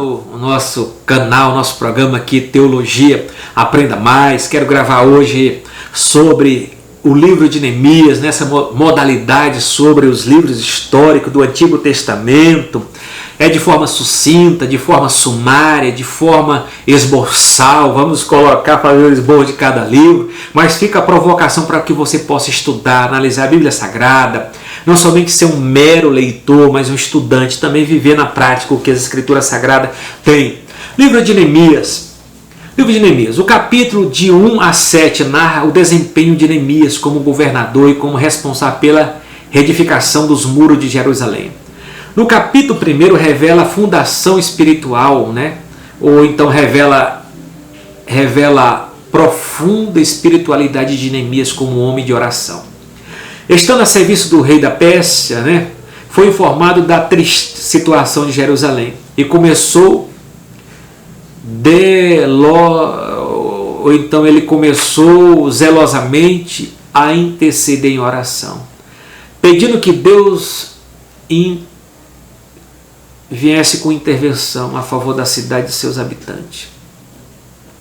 no nosso canal, nosso programa aqui, Teologia Aprenda Mais. Quero gravar hoje sobre o livro de Neemias, nessa modalidade sobre os livros históricos do Antigo Testamento. É de forma sucinta, de forma sumária, de forma esboçal. Vamos colocar, fazer o esboço de cada livro, mas fica a provocação para que você possa estudar, analisar a Bíblia Sagrada, não somente ser um mero leitor, mas um estudante, também viver na prática o que as Escrituras Sagradas têm. Livro de Neemias. Livro de Neemias. O capítulo de 1 a 7 narra o desempenho de Neemias como governador e como responsável pela reedificação dos muros de Jerusalém. No capítulo 1 revela a fundação espiritual, né? Ou então revela profunda espiritualidade de Neemias como homem de oração. Estando a serviço do rei da Pérsia, né, foi informado da triste situação de Jerusalém e começou ele começou zelosamente a interceder em oração, pedindo que Deus viesse com intervenção a favor da cidade e de seus habitantes.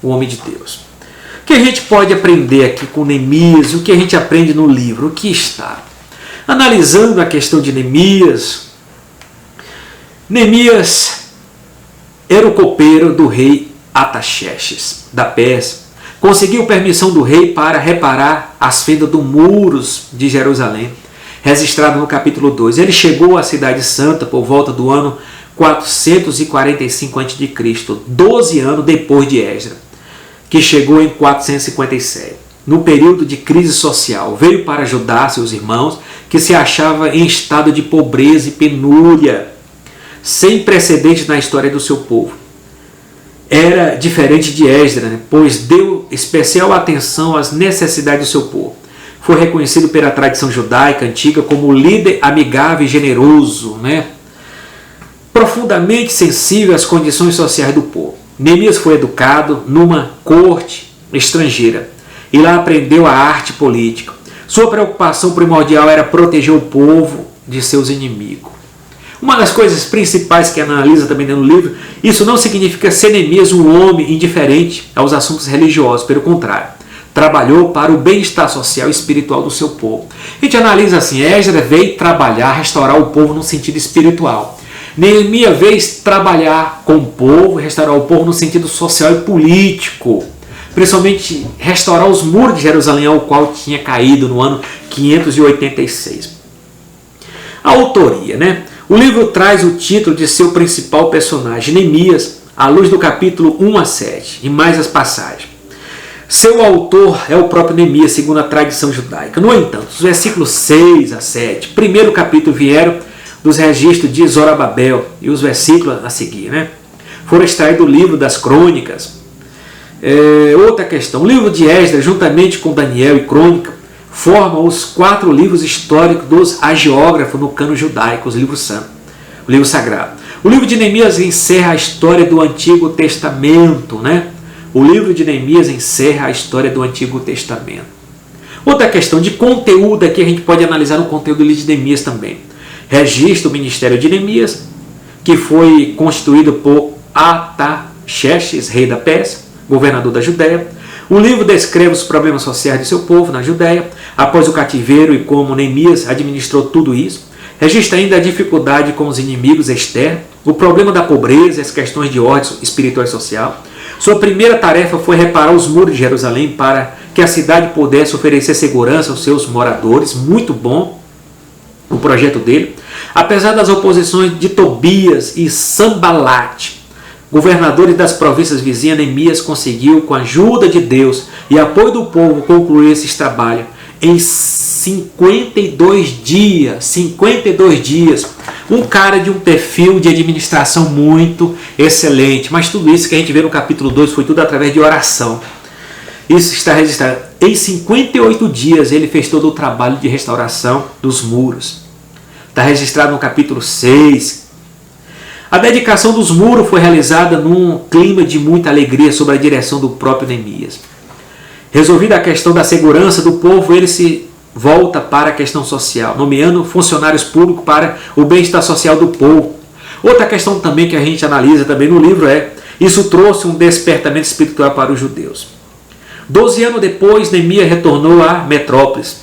O homem de Deus. O que a gente pode aprender aqui com Neemias? O que a gente aprende no livro? O que está? Analisando a questão de Neemias, Neemias era o copeiro do rei Artaxerxes, da Pérsia. Conseguiu permissão do rei para reparar as fendas dos muros de Jerusalém, registrado no capítulo 2. Ele chegou à Cidade Santa por volta do ano 445 a.C., 12 anos depois de Esdras, que chegou em 457. No período de crise social, veio para ajudar seus irmãos que se achavam em estado de pobreza e penúria, sem precedentes na história do seu povo. Era diferente de Esdras, pois deu especial atenção às necessidades do seu povo. Foi reconhecido pela tradição judaica antiga como líder amigável e generoso, profundamente sensível às condições sociais do povo. Neemias foi educado numa corte estrangeira e lá aprendeu a arte política. Sua preocupação primordial era proteger o povo de seus inimigos. Uma das coisas principais que analisa também no livro, isso não significa ser Neemias um homem indiferente aos assuntos religiosos, pelo contrário, trabalhou para o bem-estar social e espiritual do seu povo. A gente analisa assim, Esdras veio trabalhar, restaurar o povo no sentido espiritual. Neemias veio trabalhar com o povo, restaurar o povo no sentido social e político, principalmente restaurar os muros de Jerusalém, ao qual tinha caído no ano 586. A autoria, O livro traz o título de seu principal personagem, Neemias, à luz do capítulo 1 a 7, e mais as passagens. Seu autor é o próprio Neemias, segundo a tradição judaica. No entanto, os versículos 6 a 7, primeiro capítulo, vieram dos registros de Zorobabel, e os versículos a seguir, foram extraídos do livro das crônicas. Outra questão, o livro de Esdras, juntamente com Daniel e Crônica, formam os 4 livros históricos dos hagiógrafos no cano judaico, os livros santos, o livro sagrado. O livro de Neemias encerra a história do Antigo Testamento, O livro de Neemias encerra a história do Antigo Testamento. Outra questão de conteúdo aqui, a gente pode analisar o conteúdo do livro de Neemias também. Registra o ministério de Neemias, que foi constituído por Artaxerxes, rei da Pérsia, governador da Judéia. O livro descreve os problemas sociais de seu povo na Judéia, após o cativeiro e como Neemias administrou tudo isso. Registra ainda a dificuldade com os inimigos externos, o problema da pobreza e as questões de ordem espiritual e social. Sua primeira tarefa foi reparar os muros de Jerusalém para que a cidade pudesse oferecer segurança aos seus moradores. Muito bom o projeto dele. Apesar das oposições de Tobias e Sambalate, governadores das províncias vizinhas, Neemias conseguiu, com a ajuda de Deus e apoio do povo, concluir esses trabalhos em 52 dias. 52 dias. Um cara de um perfil de administração muito excelente. Mas tudo isso que a gente vê no capítulo 2 foi tudo através de oração. Isso está registrado. Em 58 dias ele fez todo o trabalho de restauração dos muros. Está registrado no capítulo 6. A dedicação dos muros foi realizada num clima de muita alegria sob a direção do próprio Neemias. Resolvida a questão da segurança do povo, ele se volta para a questão social, nomeando funcionários públicos para o bem-estar social do povo. Outra questão também que a gente analisa também no livro isso trouxe um despertamento espiritual para os judeus. 12 anos depois, Neemias retornou à metrópolis,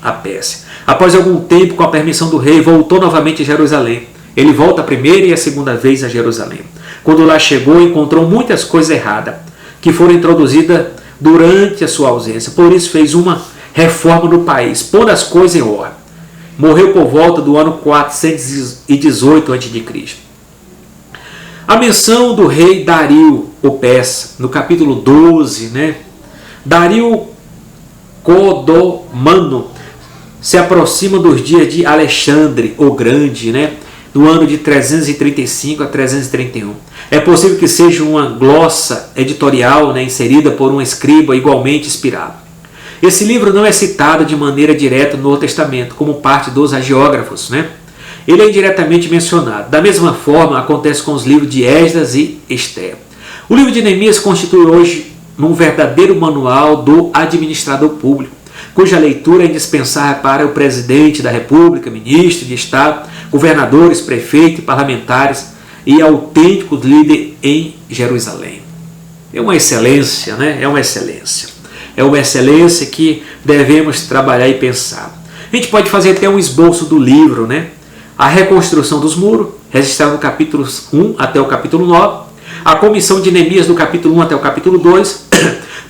a Pérsia. Após algum tempo, com a permissão do rei, voltou novamente a Jerusalém. Ele volta a primeira e a segunda vez a Jerusalém. Quando lá chegou, encontrou muitas coisas erradas que foram introduzidas durante a sua ausência. Por isso fez uma reforma no país, pondo as coisas em ordem. Morreu por volta do ano 418 a.C. A menção do rei Dario o Persa, no capítulo 12, Dario Codomano se aproxima dos dias de Alexandre o Grande, no ano de 335 a 331. É possível que seja uma glossa editorial inserida por um escriba igualmente inspirado. Esse livro não é citado de maneira direta no Novo Testamento, como parte dos hagiógrafos. Ele é indiretamente mencionado. Da mesma forma, acontece com os livros de Esdras e Esther. O livro de Neemias constitui hoje um verdadeiro manual do administrador público, cuja leitura é indispensável para o presidente da República, ministro de Estado, governadores, prefeitos, parlamentares e autênticos líderes em Jerusalém. É uma excelência, É uma excelência. É uma excelência que devemos trabalhar e pensar. A gente pode fazer até um esboço do livro, A reconstrução dos muros, registrado no capítulo 1 até o capítulo 9. A comissão de Neemias do capítulo 1 até o capítulo 2.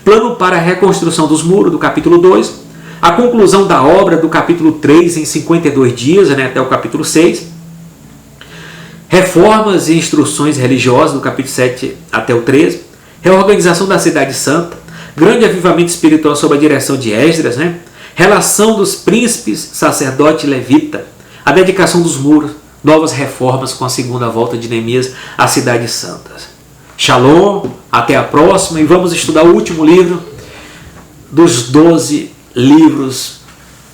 Plano para a reconstrução dos muros do capítulo 2. A conclusão da obra do capítulo 3 em 52 dias, até o capítulo 6. Reformas e instruções religiosas do capítulo 7 até o 13. Reorganização da cidade santa. Grande avivamento espiritual sob a direção de Esdras. Relação dos príncipes, sacerdote e levita. A dedicação dos muros. Novas reformas com a segunda volta de Neemias à cidade santa. Shalom, até a próxima e vamos estudar o último livro dos 12 livros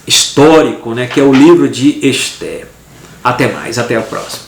históricos, que é o livro de Esther. Até mais, até a próxima.